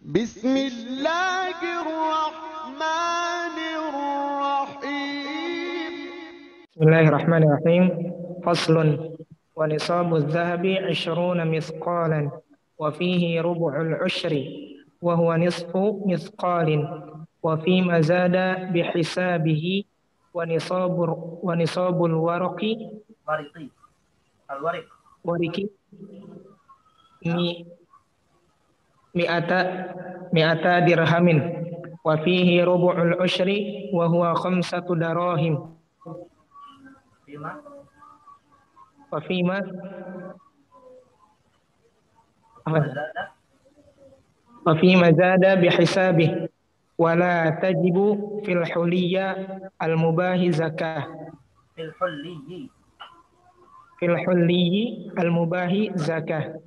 بسم الله الرحمن الرحيم. بسم الله الرحمن الرحيم. فصل. ونصاب الذهب 20 مثقالا وفيه ربع العشر وهو نصف مثقال وفيما زاد بحسابه ونصاب الورق الورق ورق مئة مئة درهم وفيه ربع العشر وهو 5 دراهم وفيما وفيما زاد بحسابه ولا تجب في الحلية المباح زكاة في الحلي المباح زكاة.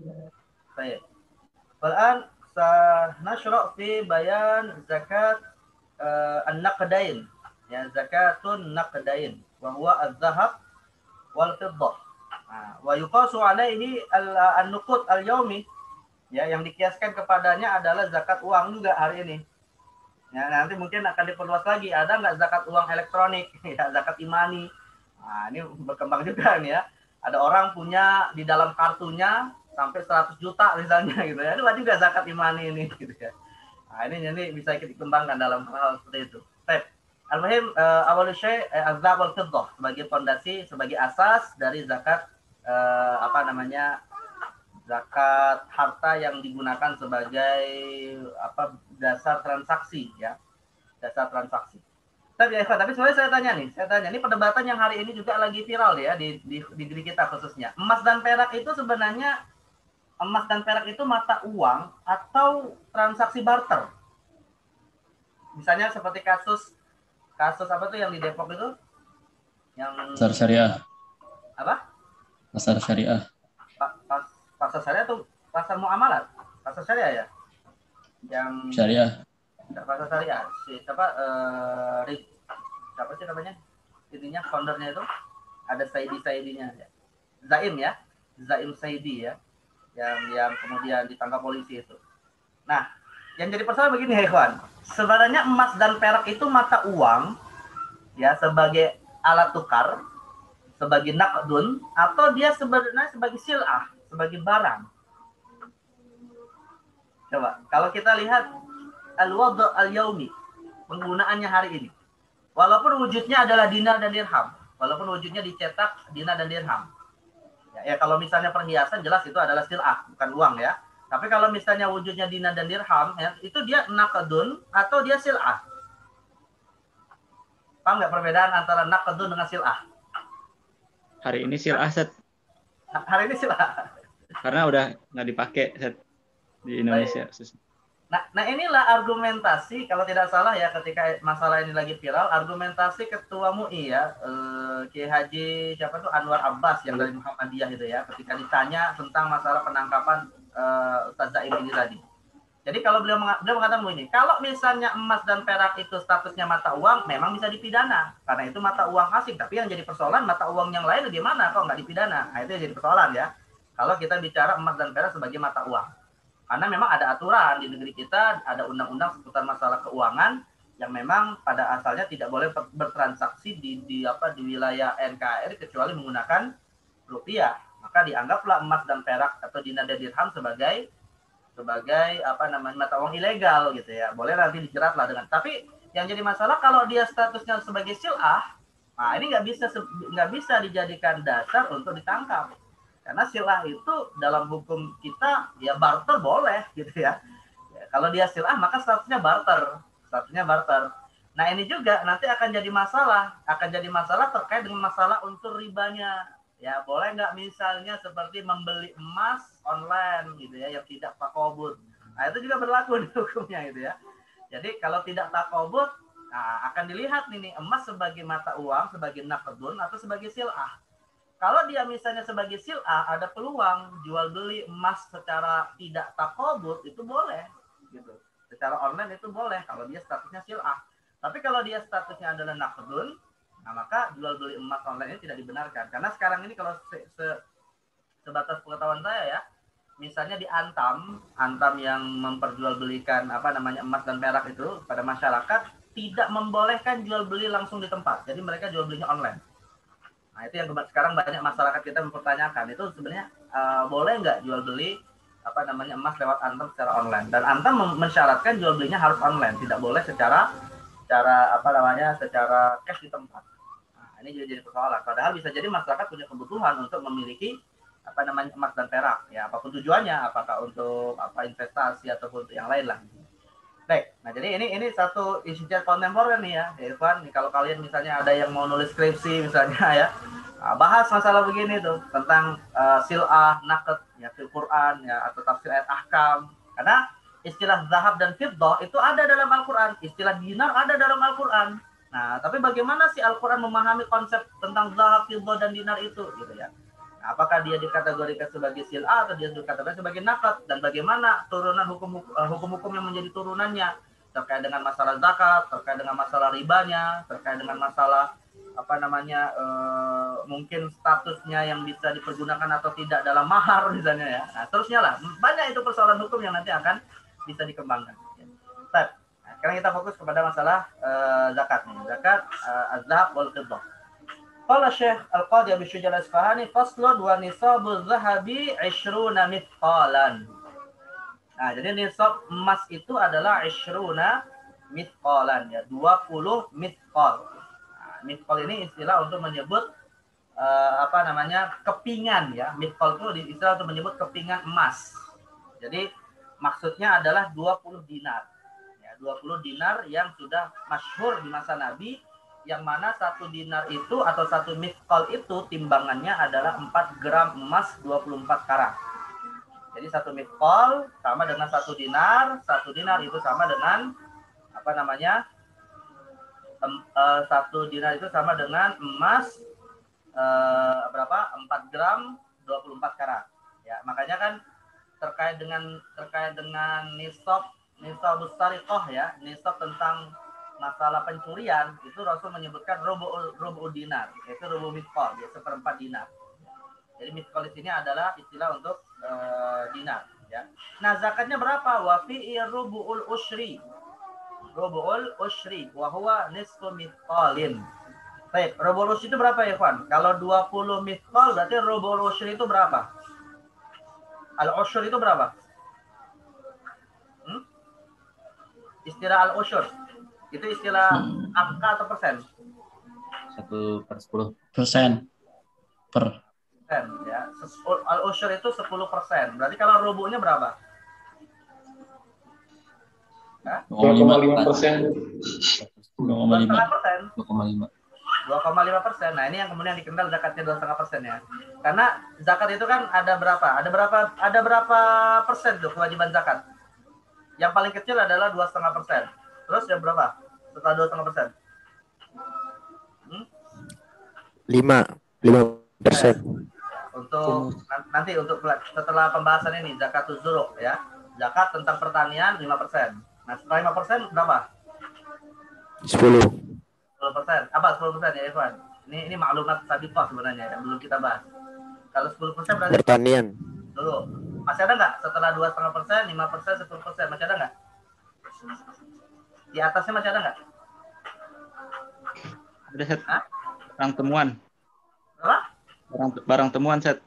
طيب. والآن سنشرع في بيان زكاة النقدين، يعني زكاة النقدين وهو الذهب والفضة. ويقاس عليه النقود اليومي, ya, yang dikiaskan kepadanya adalah zakat uang juga hari ini. Ya, nanti mungkin akan diperluas lagi, ada nggak zakat uang elektronik, ya, zakat e-money. Nah, ini berkembang juga nih ya. Ada orang punya di dalam kartunya sampai 100 juta misalnya gitu ya. Itu juga zakat e-money ini gitu ya. Nah, ini bisa kita kembangkan dalam hal seperti itu. Baik. Al-muhim awal syai' az-zahab wal fiddah sebagai fondasi, sebagai asas dari zakat zakat harta yang digunakan sebagai dasar transaksi, ya. Dasar transaksi. Tapi sebenarnya saya tanya, ini perdebatan yang hari ini juga lagi viral ya di negeri kita khususnya. Emas dan perak itu sebenarnya mata uang atau transaksi barter? Misalnya seperti kasus apa tuh yang di Depok itu? Yang pasar syariah. Apa? Pasar syariah. Pasar syariah atau pasar muamalat? Pasar syariah ya? Yang syariah. Pasar syariah. Siapa sih namanya? Intinya foundernya itu ada Saidi-Saidinya ya. Zaim Saidi ya. Yang kemudian ditangkap polisi itu. Nah, yang jadi persoalan begini, Hewan. Sebenarnya emas dan perak itu mata uang ya, sebagai alat tukar, sebagai naqdun, atau dia sebenarnya sebagai sil'ah, sebagai barang. Coba, kalau kita lihat al-wad' al-yaumi, penggunaannya hari ini. Walaupun wujudnya adalah dinar dan dirham, walaupun wujudnya dicetak dinar dan dirham. Ya, kalau misalnya perhiasan jelas itu adalah sil'ah, bukan uang ya. Tapi kalau misalnya wujudnya dinar dan dirham, ya, itu dia naqdun atau dia sil'ah. Paham nggak perbedaan antara naqdun dengan sil'ah? Hari ini sil'ah, Set. Hari ini sil'ah. Karena udah nggak dipakai, Set, di Indonesia. Nah inilah argumentasi, kalau tidak salah ya, ketika masalah ini lagi viral, argumentasi Ketua MUI ya, Kiai Haji siapa tuh, Anwar Abbas yang dari Muhammadiyah itu ya, ketika ditanya tentang masalah penangkapan Ustaz Zaim ini tadi. Jadi kalau beliau mengatakan begini, kalau misalnya emas dan perak itu statusnya mata uang, memang bisa dipidana karena itu mata uang asing. Tapi yang jadi persoalan, mata uang yang lain gimana kok nggak dipidana? Nah, itu yang jadi persoalan ya. Kalau kita bicara emas dan perak sebagai mata uang. Karena memang ada aturan di negeri kita, ada undang-undang seputar masalah keuangan yang memang pada asalnya tidak boleh bertransaksi di wilayah NKRI kecuali menggunakan rupiah. Maka dianggaplah emas dan perak atau dinar dan dirham sebagai mata uang ilegal gitu ya. Boleh nanti dijerat lah dengan. Tapi yang jadi masalah kalau dia statusnya sebagai sil'ah, nah ini nggak bisa dijadikan dasar untuk ditangkap. Karena sil'ah itu dalam hukum kita ya barter boleh gitu ya. Kalau dia sil'ah maka statusnya barter. Nah ini juga nanti akan jadi masalah terkait dengan masalah unsur ribanya. Ya boleh nggak misalnya seperti membeli emas online gitu ya yang tidak taqabud. Nah itu juga berlaku di hukumnya gitu ya. Jadi kalau tidak taqabud, nah, akan dilihat nih emas sebagai mata uang, sebagai naqdun atau sebagai sil'ah. Kalau dia misalnya sebagai sil'ah, ada peluang jual beli emas secara tidak taqabud itu boleh gitu. Secara online itu boleh kalau dia statusnya sil'ah. Tapi kalau dia statusnya adalah naqdun, nah maka jual beli emas online ini tidak dibenarkan. Karena sekarang ini kalau sebatas pengetahuan saya ya, misalnya di Antam yang memperjualbelikan emas dan perak itu pada masyarakat tidak membolehkan jual beli langsung di tempat. Jadi mereka jual belinya online. Nah, itu yang sekarang banyak masyarakat kita mempertanyakan, itu sebenarnya boleh nggak jual beli emas lewat Antam secara online. Dan Antam mensyaratkan jual belinya harus online, tidak boleh secara cash di tempat. Nah, ini juga jadi persoalan. Padahal bisa jadi masyarakat punya kebutuhan untuk memiliki emas dan perak, ya apapun tujuannya, apakah untuk investasi ataupun untuk yang lain lah. Baik, nah jadi ini satu isu kontemporer nih ya, Irfan. Kalau kalian misalnya ada yang mau nulis skripsi misalnya ya, bahas masalah begini tuh tentang sil'ah, naqd, ya fil Quran ya, atau tafsir ayat ahkam. Karena istilah zahab dan fiddah itu ada dalam Al-Quran, istilah dinar ada dalam Al-Quran. Nah, tapi bagaimana sih Al-Quran memahami konsep tentang zahab, fiddah dan dinar itu, gitu ya? Apakah dia dikategorikan sebagai sil'ah atau dia dikategorikan sebagai naqd, dan bagaimana turunan hukum-hukum yang menjadi turunannya terkait dengan masalah zakat, terkait dengan masalah ribanya, terkait dengan masalah mungkin statusnya yang bisa dipergunakan atau tidak dalam mahar misalnya ya. Nah, terusnya lah. Banyak itu persoalan hukum yang nanti akan bisa dikembangkan. Nah, sekarang kita fokus kepada masalah zakat nih. Zakat az-zahab wal fiddah. Qala Syekh Al-Qadhi Abi Syuja Al-Asfahani faslun wa nisabu zahabi 20 mithqalan. Nah, jadi nisab emas itu adalah 20 mithqalan ya, 20 mithqal. Nah, mithqal ini istilah untuk menyebut kepingan ya. Mithqal itu istilah untuk menyebut kepingan emas. Jadi maksudnya adalah 20 dinar. Ya, 20 dinar yang sudah masyhur di masa Nabi, yang mana 1 dinar itu atau 1 mithqal itu timbangannya adalah 4 gram emas 24 karat. Jadi 1 mithqal sama dengan 1 dinar. 1 dinar itu sama dengan 1 dinar itu sama dengan emas 4 gram 24 karat. Ya, makanya kan terkait dengan nisab sariqah ya, nisab tentang masalah pencurian, itu Rasul menyebutkan rubu'ul dinar, yaitu rubu' mithqal, yaitu 1/4 dinar. Jadi mithqal di sini adalah istilah untuk dinar ya. Nah, zakatnya berapa? Wa fi rubu'ul usyri. Rubu'ul usyri wa huwa nisfu mithqalin. Baik, rubu'ul usyri itu berapa ya, Ikhwan? Kalau 20 mithqal berarti rubu'ul usyri itu berapa? Al-usyr itu berapa? Istilah al-usyr itu istilah angka atau persen? 1/10%. Ya. Al-usyr itu 10%. Berarti kalau rubuhnya berapa? 2,5%. 2,5%. 2,5%. Nah, ini yang kemudian dikenal zakatnya 2,5% ya. Karena zakat itu kan ada berapa? Ada berapa persen tuh kewajiban zakat? Yang paling kecil adalah 2,5%. Terus yang berapa setelah 2,5%? 5%. Untuk nanti setelah pembahasan ini zakat zuruk ya. Zakat tentang pertanian 5%. Nah, setelah 5% berapa? 10%. 10%. Apa 10% ya, Irfan? Ini maklumat sabiqah sebenarnya yang belum kita bahas. Kalau 10% berarti Pertanian. dulu. Masih ada nggak setelah 2,5%, 5%, 10%? Masih ada nggak? Di atasnya masih ada nggak? Ada set. Barang temuan. Apa? Barang temuan set.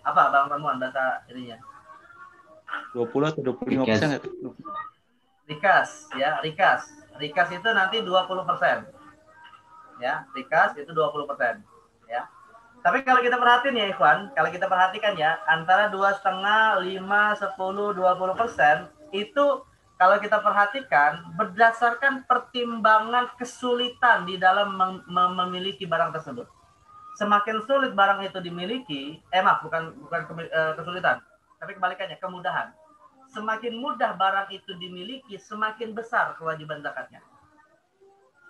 Apa barang temuan bahasa ininya? 20 atau 25%. Rikas ya, rikas. Rikas itu nanti 20%. Ya, rikas itu 20%. Ya. Tapi kalau kita perhatiin ya, Ikhwan, kalau kita perhatikan ya, antara 2,5, 5, 10, 20% itu kalau kita perhatikan berdasarkan pertimbangan kesulitan di dalam memiliki barang tersebut. Semakin sulit barang itu dimiliki, bukan kesulitan, tapi kebalikannya, kemudahan. Semakin mudah barang itu dimiliki, semakin besar kewajiban zakatnya.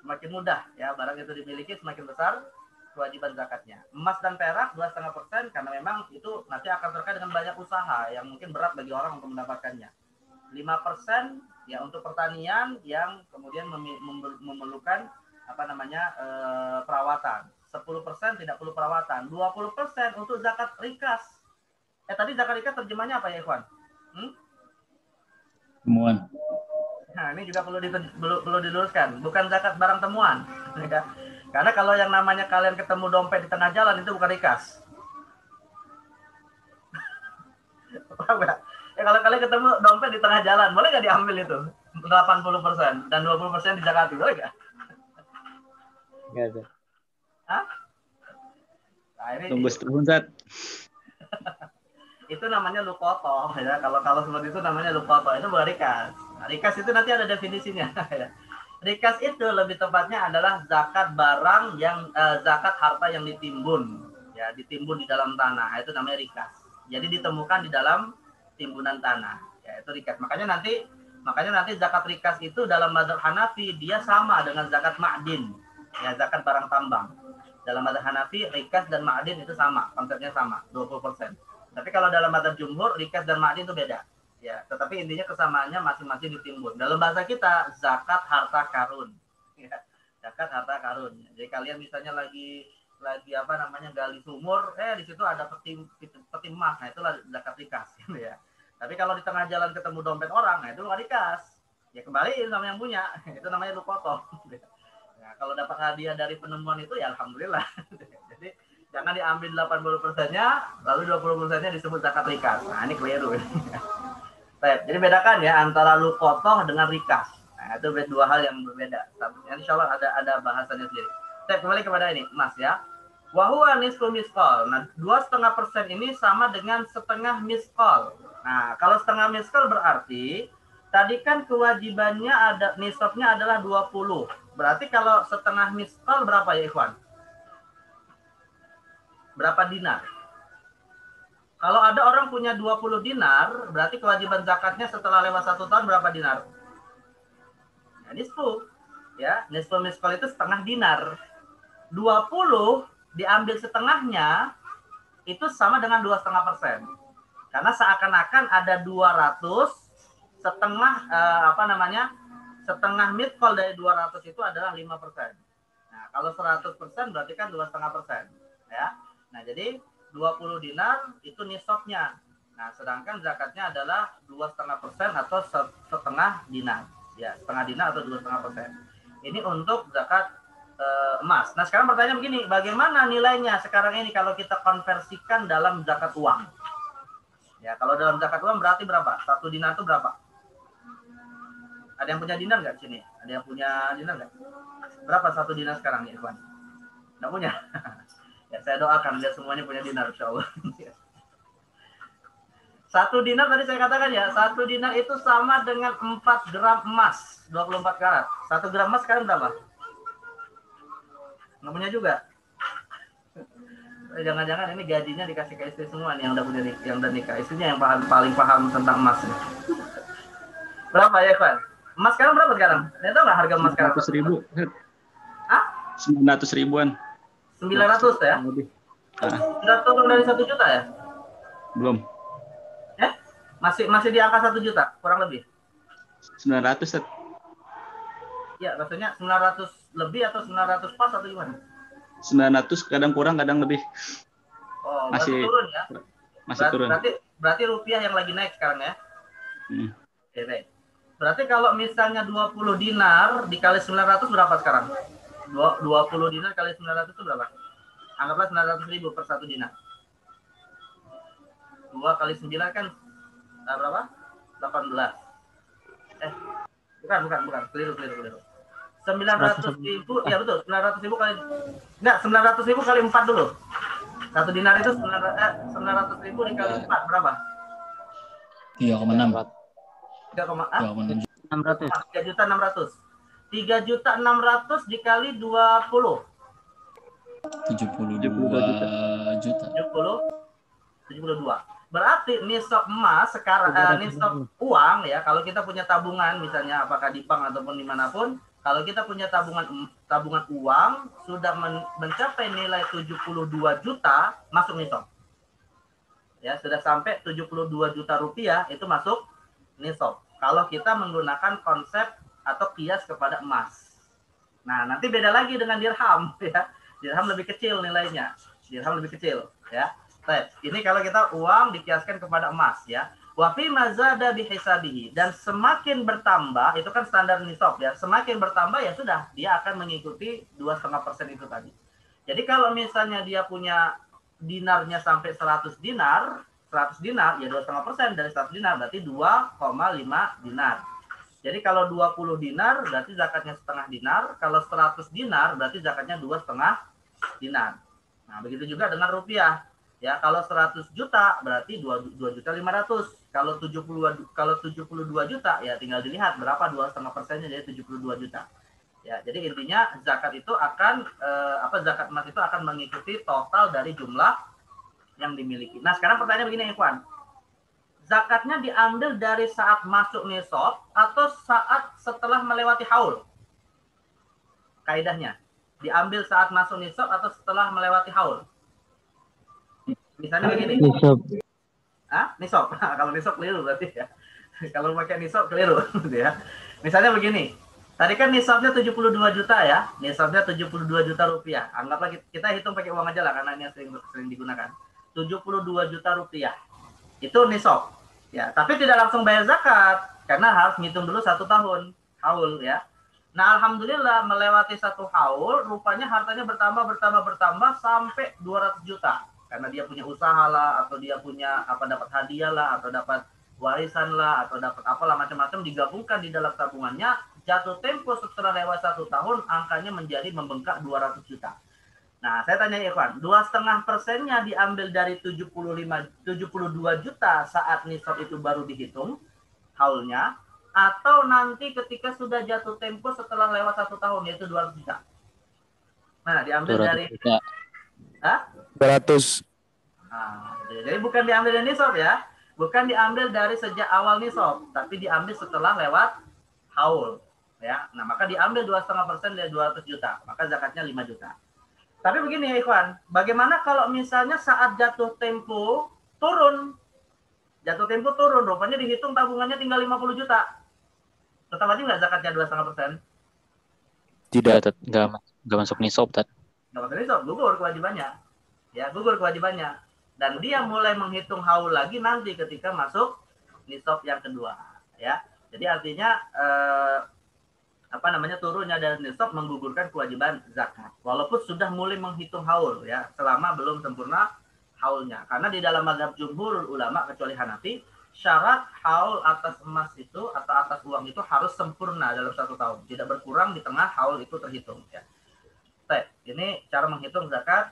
Semakin mudah ya barang itu dimiliki, semakin besar kewajiban zakatnya. Emas dan perak 2,5% karena memang itu nanti akan terkait dengan banyak usaha yang mungkin berat bagi orang untuk mendapatkannya. 5% ya untuk pertanian yang kemudian memerlukan perawatan. 10% tidak perlu perawatan. 20% untuk zakat rikas. Tadi zakat rikas terjemahnya apa ya, Ikhwan? Temuan. Nah, ini juga perlu diluruskan. Bukan zakat barang temuan. Ya. Karena kalau yang namanya kalian ketemu dompet di tengah jalan itu bukan rikas. Paham nggak? Ya kalau kalian ketemu dompet di tengah jalan, boleh nggak diambil itu? 80% dan 20% dizakati, boleh nggak? Nggak ada. Hah? Nah, ini Tunggu setahun, Zat. itu namanya lukoto ya. Kalau seperti itu namanya lukoto, itu bukan rikas. Nah, rikas itu nanti ada definisinya. Rikas itu lebih tepatnya adalah zakat barang yang zakat harta yang ditimbun, ya, ditimbun di dalam tanah, itu namanya rikas. Jadi ditemukan di dalam timbunan tanah, ya, itu rikas. Makanya nanti zakat rikas itu dalam mazhab Hanafi dia sama dengan zakat ma'din, ya, zakat barang tambang. Dalam mazhab Hanafi rikas dan ma'din itu sama, konsepnya sama, 20%. Tapi kalau dalam mazhab jumhur rikas dan ma'din itu beda. Ya, tetapi intinya kesamaannya masing-masing ditimbun. Dalam bahasa kita zakat harta karun. Ya, zakat harta karun. Jadi kalian misalnya lagi apa namanya gali sumur, di situ ada peti emas, nah itulah zakat rikas, gitu ya. Tapi kalau di tengah jalan ketemu dompet orang, nah itu bukan rikas. Ya kembaliin sama yang punya, itu namanya lukoto. Nah, kalau dapat hadiah dari penemuan itu ya alhamdulillah. Jadi jangan diambil 80%-nya, lalu 20%-nya disebut zakat rikas. Nah, ini keliru. Jadi bedakan ya antara lukotoh dengan rikas. Nah, itu dua hal yang berbeda. Nanti insya Allah ada bahasannya sendiri. Kembali kepada ini, Mas ya. Wahuwa nisfu miskol. Nah, 2,5% ini sama dengan setengah miskol. Nah, kalau setengah miskol berarti tadi kan kewajibannya ada nisabnya adalah 20. Berarti kalau setengah miskol berapa ya, Ikhwan? Berapa dinar? Kalau ada orang punya 20 dinar, berarti kewajiban zakatnya setelah lewat 1 tahun berapa dinar? Nah, nisfu. Ya, nisfu miskol itu setengah dinar. 20 diambil setengahnya, itu sama dengan 2,5%. Karena seakan-akan ada 200, setengah miskol dari 200 itu adalah 5%. Nah, kalau 100% berarti kan 2,5%. Ya. Nah, jadi 20 dinar itu nisabnya. Nah, sedangkan zakatnya adalah 2,5% atau setengah dinar. Ya, setengah dinar atau 2,5%. Ini untuk zakat emas. Nah, sekarang pertanyaan begini, bagaimana nilainya sekarang ini kalau kita konversikan dalam zakat uang? Ya, kalau dalam zakat uang berarti berapa? 1 dinar itu berapa? Ada yang punya dinar nggak sini? Ada yang punya dinar nggak? Berapa 1 dinar sekarang ya, Ikhwan? Nggak punya? Ya, saya doakan dia semuanya punya dinar, insya Allah. 1 dinar tadi saya katakan ya, 1 dinar itu sama dengan 4 gram emas, 24 karat. 1 gram emas sekarang berapa? Nggak punya juga. Jangan-jangan ini gajinya dikasih ke istri semua nih yang udah nikah. Istrinya yang paling paham tentang emas. Berapa ya, Ikhwan? Emas sekarang berapa sekarang? Tahu nggak harga emas sekarang? 900.000. Hah? 900 ribuan. 900 ya? Sudah turun dari 1 juta ya? Belum. Masih di angka 1 juta, kurang lebih. 900, Set. Ya, maksudnya 900 lebih atau 900 pas atau gimana? 900 kadang kurang, kadang lebih. Oh, masih turun ya? Masih turun. Berarti rupiah yang lagi naik sekarang ya? Oke, baik. Berarti kalau misalnya 20 dinar dikali 900 berapa sekarang? 20 dinar kali 900 itu berapa? Anggaplah 900.000 per 1 dinar. 2 kali 9 kan berapa? 18. Bukan. Keliru. 900.000, ya betul. 900.000 kali, enggak, 900.000 kali 4 dulu. 1 dinar itu 900.000 dikali 4 berapa? 3,6. 3.600.000. 3.600.000 dikali 20. 72 juta. 72. Berarti nisab emas sekarang, nisab uang ya, kalau kita punya tabungan misalnya apakah di bank ataupun dimanapun, kalau kita punya tabungan uang sudah mencapai nilai 72 juta masuk nisab. Ya, sudah sampai 72 juta rupiah itu masuk nisab. Kalau kita menggunakan konsep atau kias kepada emas. Nah, nanti beda lagi dengan dirham ya. Dirham lebih kecil nilainya. Ya. Baik, ini kalau kita uang dikiaskan kepada emas ya. Wa fi mazada bihisabihi, dan semakin bertambah itu kan standar nisab ya. Semakin bertambah ya sudah dia akan mengikuti 2,5% itu tadi. Jadi kalau misalnya dia punya dinarnya sampai 100 dinar ya 2,5% dari 100 dinar berarti 2,5 dinar. Jadi kalau 20 dinar berarti zakatnya setengah dinar, kalau 100 dinar berarti zakatnya 2,5 dinar. Nah, begitu juga dengan rupiah. Ya, kalau 100 juta berarti 2.500.000. Kalau 72 juta ya tinggal dilihat berapa 2,5%-nya jadi 72 juta. Ya, jadi intinya zakat itu akan zakat emas itu akan mengikuti total dari jumlah yang dimiliki. Nah, sekarang pertanyaan begini, Ikhwan. Zakatnya diambil dari saat masuk nisab atau saat setelah melewati haul? Kaidahnya, diambil saat masuk nisab atau setelah melewati haul? Misalnya begini. Nisab. Nisab. Kalau nisab keliru berarti ya. Kalau pakai nisab keliru gitu ya. Misalnya begini. Tadi kan nisabnya 72 juta ya. Nisabnya 72 juta rupiah. Anggaplah kita hitung pakai uang aja lah karena ini sering digunakan. 72 juta rupiah. Itu nisab. Ya, tapi tidak langsung bayar zakat karena harus ngitung dulu 1 tahun haul ya. Nah, alhamdulillah melewati 1 haul, rupanya hartanya bertambah sampai 200 juta. Karena dia punya usaha lah, atau dia punya dapat hadiah lah, atau dapat warisan lah, atau dapat apalah macam-macam digabungkan di dalam tabungannya, jatuh tempo setelah lewat 1 tahun angkanya menjadi membengkak 200 juta. Nah, saya tanya Ikhwan, 2,5%-nya diambil dari 72 juta saat nisab itu baru dihitung haulnya, atau nanti ketika sudah jatuh tempo setelah lewat 1 tahun yaitu 200 juta. Nah, diambil dari 200. Nah, jadi bukan diambil dari nisab ya, bukan diambil dari sejak awal nisab, tapi diambil setelah lewat haul ya. Nah, maka diambil 2,5% dari 200 juta, maka zakatnya 5 juta. Tapi begini ya Ikhwan, bagaimana kalau misalnya saat jatuh tempo turun, rupanya dihitung tabungannya tinggal 50 juta, tetap wajib nggak zakatnya 2,5%? Tidak, nggak masuk nisab, Tat. Nggak masuk nisab, gugur kewajibannya. Ya, gugur kewajibannya. Dan dia mulai menghitung haul lagi nanti ketika masuk nisab yang kedua. Ya, jadi artinya turunnya dari nisab menggugurkan kewajiban zakat. Walaupun sudah mulai menghitung haul ya, selama belum sempurna haulnya. Karena di dalam mazhab jumhurul ulama kecuali Hanafi, syarat haul atas emas itu atau atas uang itu harus sempurna dalam 1 tahun, tidak berkurang di tengah haul itu terhitung ya. Baik, ini cara menghitung zakat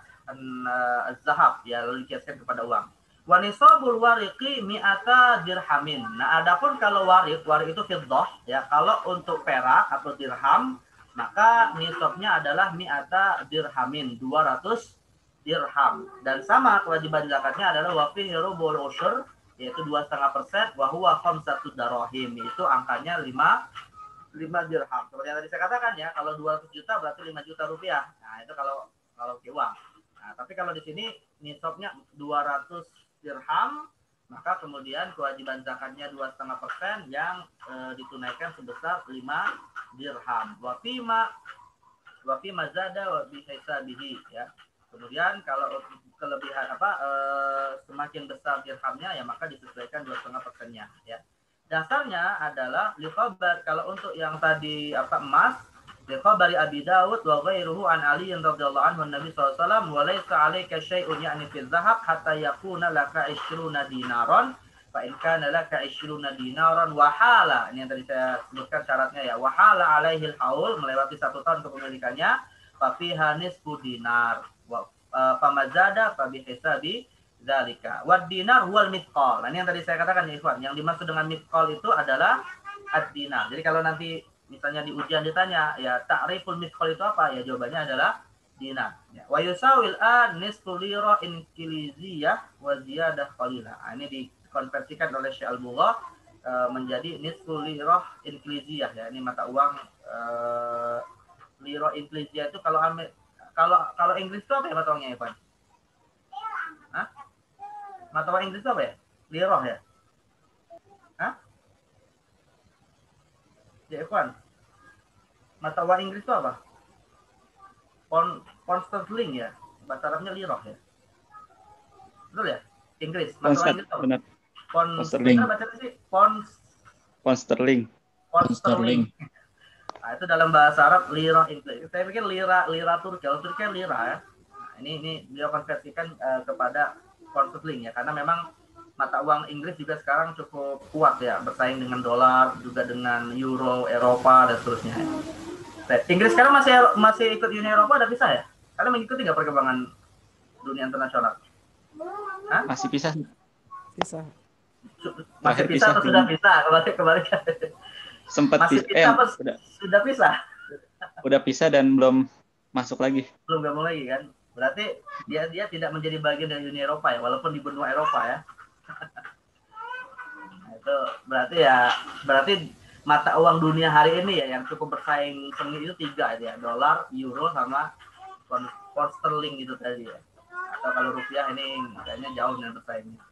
az-zahab ya, lalu dikiaskan kepada uang. Wa nisabul wariqi mi'ata dirhamin. Nah, adapun kalau warik itu fiddah ya, kalau untuk perak atau dirham maka nisabnya adalah mi'ata dirhamin, 200 dirham. Dan sama kewajiban zakatnya adalah wa fihi rubul usyur, yaitu 2,5%, wa huwa khamsatu darahim, itu angkanya 5 dirham. Seperti yang tadi saya katakan ya, kalau 200 juta berarti 5 juta rupiah. Nah, itu kalau ke uang. Nah, tapi kalau di sini nisabnya 200 dirham, maka kemudian kewajiban zakatnya 2,5% yang ditunaikan sebesar 5 dirham. Wa fi mazada wa bi hisabihi ya. Kemudian kalau kelebihan semakin besar dirhamnya ya maka disesuaikan 2,5%-nya ya. Dasarnya adalah liqabar, kalau untuk yang tadi emas, liqabari Abi Dawud wa ghairuhu an Ali radhiyallahu anhu Nabi sallallahu alaihi wasallam wa laysa 'alaika syai'un ya'ni fil dhahab hatta yakuna laka 20 dinaron fa in kana laka 20 dinaron wa hala, ini yang tadi saya sebutkan syaratnya ya, wa hala 'alaihi al-haul, melewati 1 tahun kepemilikannya, fa fiha nisfu dinar wa famazada fa bi hisabi zalika. Wad dinar huwal mithqal. Nah, ini yang tadi saya katakan ya Ikhwan, yang dimaksud dengan mithqal itu adalah ad-dinar. Jadi kalau nanti misalnya di ujian ditanya ya ta'riful mithqal itu apa? Ya jawabannya adalah dinar. Ya. Wa yusawil nisfu lira inkiliziyah wa ziyadah qalila. Nah, ini dikonversikan oleh Syekh Al-Bugha menjadi nisfu lira inkiliziyah ya. Ini mata uang lira inkiliziyah itu kalau Inggris itu apa ya mata uangnya Ikhwan? Hah? Mata uang Inggris itu apa ya? Lirah ya? Hah? Ya Ikhwan, mata uang Inggris itu apa? Pound sterling ya? Bahasa Arabnya lirah ya? Betul ya? Inggris. Pound Mata uang Inggris tahu? benar. Pound Pound sterling. Gimana bacanya sih? Pound Pound sterling. sterling. Nah, itu dalam bahasa Arab lira Inggris. Saya pikir lira Turki. Kalau Turki kan lira ya. Nah, ini beliau konversikan kepada pound sterling ya, karena memang mata uang Inggris juga sekarang cukup kuat ya, bersaing dengan dolar, juga dengan euro, Eropa dan seterusnya. Inggris sekarang masih ikut Uni Eropa, ada bisa ya? Kalian mengikuti nggak perkembangan dunia internasional? Hah? Masih pisah. Pisah. Masih Terakhir pisah atau sudah pisah? Kemarin sempat masih pisah. pisah apa sudah pisah? Udah pisah dan belum masuk lagi. Belum gabung lagi kan? Berarti dia tidak menjadi bagian dari Uni Eropa ya, walaupun di benua Eropa ya. Nah, itu berarti mata uang dunia hari ini ya yang cukup bersaing sengit itu 3 ya, dolar, euro sama pound sterling itu tadi ya. Atau kalau rupiah ini kayaknya jauh dengan bersaingnya.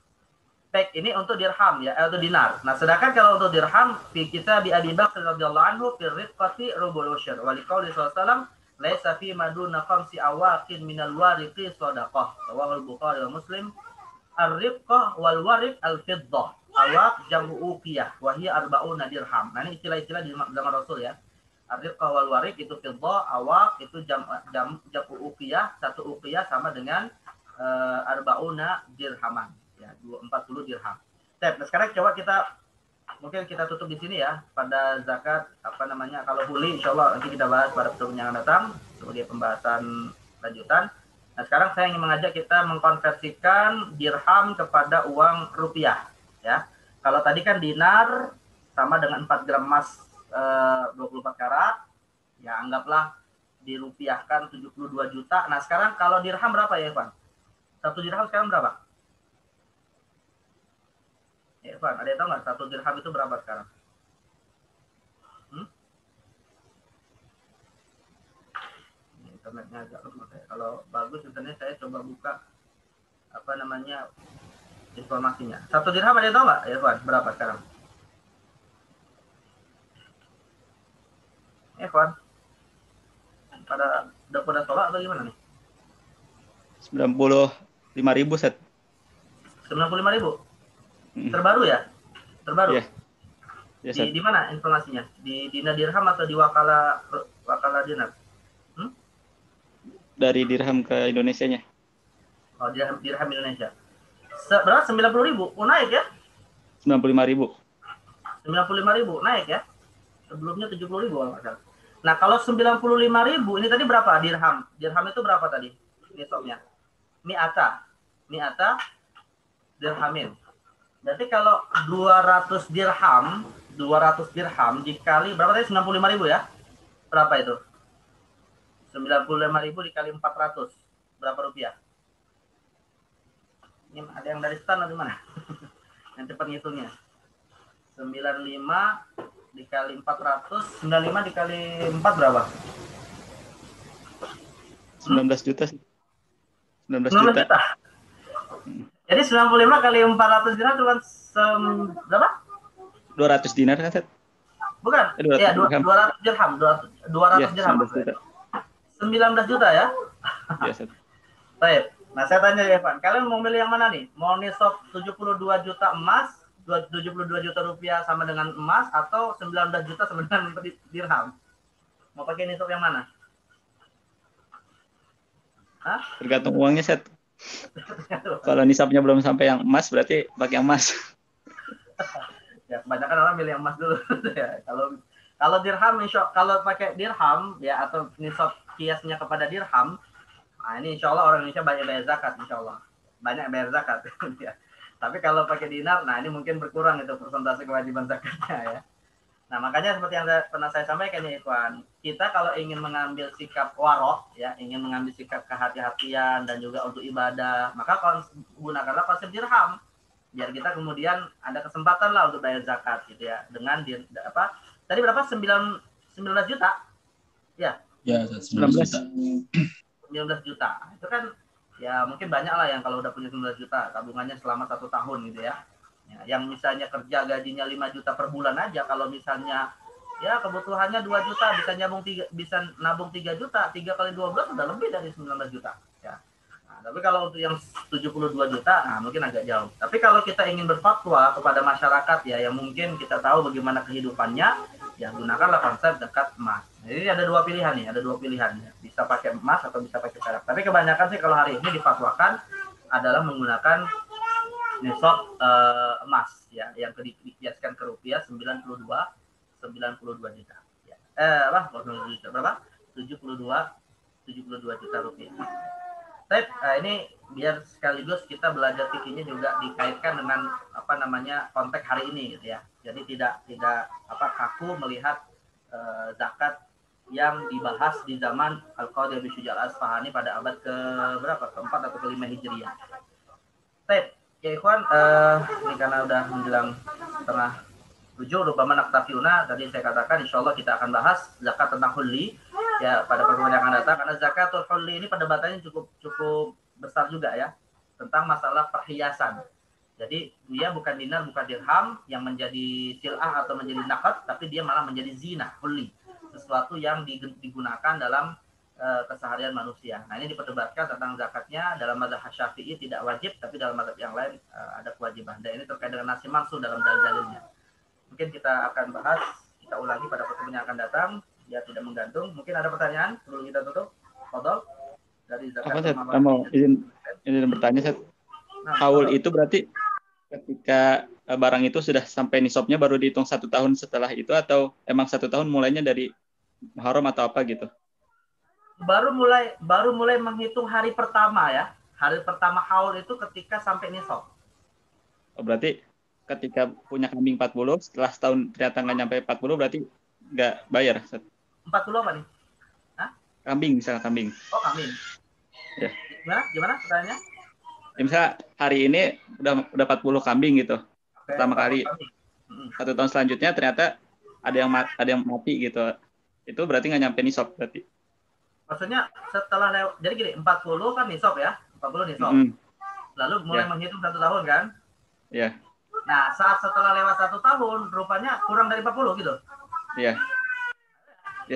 Baik, ini untuk dirham ya, atau dinar. Nah, sedangkan kalau untuk dirham, kita bi Abi Bakr radhiyallahu anhu fi riqati rubul usyr. Wa liqauli sallallahu alaihi wasallam, laisa fi maduna khamsi awaqin minal wariqi shadaqah. Rawahu al-Bukhari wa Muslim. Ar-riqah wal wariq al-fiddah. Awaq jam'u uqiyah wa hiya arba'una dirham. Nah, ini istilah-istilah di zaman Rasul ya. Ar-riqah wal wariq itu fiddah, awaq itu jam'u uqiyah, satu uqiyah sama dengan arba'una dirhaman. Ya, 40 dirham. Nah, sekarang coba mungkin kita tutup di sini ya pada zakat kalau huli insyaallah nanti kita bahas pada pertemuan yang datang sebagai pembahasan lanjutan. Nah, sekarang saya ingin mengajak kita mengkonversikan dirham kepada uang rupiah ya. Kalau tadi kan dinar sama dengan 4 gram emas 24 karat, ya anggaplah dirupiahkan 72 juta. Nah, sekarang kalau dirham berapa ya, Evan? 1 dirham sekarang berapa? Ya, Evan, ada yang tahu nggak 1 dirham itu berapa sekarang? Internetnya agak lemah ya. Kalau bagus internet saya coba buka informasinya. 1 dirham ada yang tahu nggak, Evan, berapa sekarang? Evan, udah pada sholat atau gimana nih? 95.000 set. 95.000. Terbaru ya? Terbaru. Iya. Yeah. Di mana informasinya? Di dinar dirham atau di wakala dinar? Dari dirham ke Indonesianya. Oh, dirham Indonesia. Berapa? 90.000. Oh, naik ya? 95.000. 95.000 naik ya? Sebelumnya 70.000 kalau nggak salah. Nah, kalau 95.000 ini tadi berapa dirham? Dirham itu berapa tadi? Nisabnya. Mi'ata dirhamin. Berarti kalau 200 dirham dikali berapa tadi? 95.000 ya? Berapa itu? 95.000 dikali 400. Berapa rupiah? Ini ada yang dari stan atau mana? Yang cepat ngitungnya. 95 dikali 400, 95 dikali 4 berapa? 19 juta sih. 19 juta. Jadi 95 kali 400 dinar cuma berapa? 200 dinar kan, Set? Bukan. 200 dirham. 200 dirham. 19 juta ya? Iya, Set. Baik. Nah, saya tanya ya, Evan, kalian mau milih yang mana nih? Mau nisab 72 juta emas, 72 juta rupiah sama dengan emas, atau 19 juta sama dengan dirham? Mau pakai nisab yang mana? Hah? Tergantung uangnya, Set. Kalau nisabnya belum sampai yang emas, berarti pakai emas. Ya, kebanyakan orang milih yang emas dulu. Ya, kalau dirham, kalau pakai dirham ya atau nisab kiasnya kepada dirham, nah ini insya Allah orang Indonesia banyak bayar zakat, insya Allah banyak bayar zakat. Ya. Tapi kalau pakai dinar, nah ini mungkin berkurang itu persentase kewajiban zakatnya ya. Nah, makanya seperti yang pernah saya sampaikan ya, Ikhwan, kita kalau ingin mengambil sikap warok ya, ingin mengambil sikap kehati-hatian dan juga untuk ibadah, maka gunakanlah konsep dirham biar kita kemudian ada kesempatan lah untuk bayar zakat gitu ya, dengan tadi berapa? 19 juta ya? Ya, 19 juta. 19 juta. Itu kan ya mungkin banyak lah yang kalau udah punya 19 juta tabungannya selama 1 tahun gitu ya. Ya, yang misalnya kerja gajinya 5 juta per bulan aja, kalau misalnya ya kebutuhannya 2 juta bisa nabung 3 juta, 3 kali 12 udah lebih dari 19 juta ya. Nah, Nah, tapi kalau untuk yang 72 juta, nah mungkin agak jauh. Tapi kalau kita ingin berfatwa kepada masyarakat ya, yang mungkin kita tahu bagaimana kehidupannya, ya gunakanlah konsep zakat emas. Jadi ada dua pilihan nih, ada dua pilihan. Bisa pakai emas atau bisa pakai perak. Tapi kebanyakan sih kalau hari ini difatwakan adalah menggunakan nisab emas ya, yang dikiaskan ke rupiah 92 juta. Ya. Berapa? 72 juta rupiah. Baik, ini biar sekaligus kita belajar fikihnya juga dikaitkan dengan apa namanya konteks hari ini gitu ya. Jadi tidak kaku melihat zakat yang dibahas di zaman Al-Qadhi Abi Syuja' Al-Asfahani pada abad ke berapa? Keempat atau kelima Hijriah. Baik, ya ikhwan, ini karena udah menjelang setengah 7, rupama naktafiuna, tadi saya katakan insya Allah kita akan bahas zakat tentang hulli ya pada pertemuan yang akan datang, karena zakatul hulli ini perdebatannya cukup besar juga ya, tentang masalah perhiasan. Jadi dia bukan dinar, bukan dirham yang menjadi sil'ah atau menjadi nakad, tapi dia malah menjadi zina, hulli, sesuatu yang digunakan dalam keseharian manusia. Nah, ini diperdebatkan tentang zakatnya. Dalam mazhab Syafi'i tidak wajib, tapi dalam mazhab yang lain ada kewajiban. Dan ini terkait dengan nasi mansu dalam dalil-dalilnya. Mungkin kita akan bahas, kita ulangi pada pertemuan yang akan datang, ya tidak menggantung. Mungkin ada pertanyaan sebelum kita tutup? Fadol dari zakat. Apa, Set? Mau izin bertanya, Set. Haul itu berarti ketika barang itu sudah sampai nisabnya baru dihitung 1 tahun setelah itu, atau emang 1 tahun mulainya dari Muharram atau apa gitu? Baru mulai menghitung hari pertama ya. Hari pertama haul itu ketika sampai nisab. Oh, berarti ketika punya kambing 40, setelah setahun ternyata nggak nyampe 40, berarti nggak bayar. 40 apa nih? Hah? Kambing, misalnya kambing. Oh, kambing. Ya. Gimana pertanyaannya? Ya, misalnya hari ini udah 40 kambing gitu. Oke, pertama kali. 1 tahun selanjutnya ternyata ada yang mati gitu. Itu berarti nggak nyampe nisab berarti. Maksudnya setelah lewat, jadi gini, 40 kan nisab ya, 40 nisab. Lalu mulai menghitung 1 tahun kan? Iya. Nah, setelah lewat 1 tahun, rupanya kurang dari 40 gitu. Iya.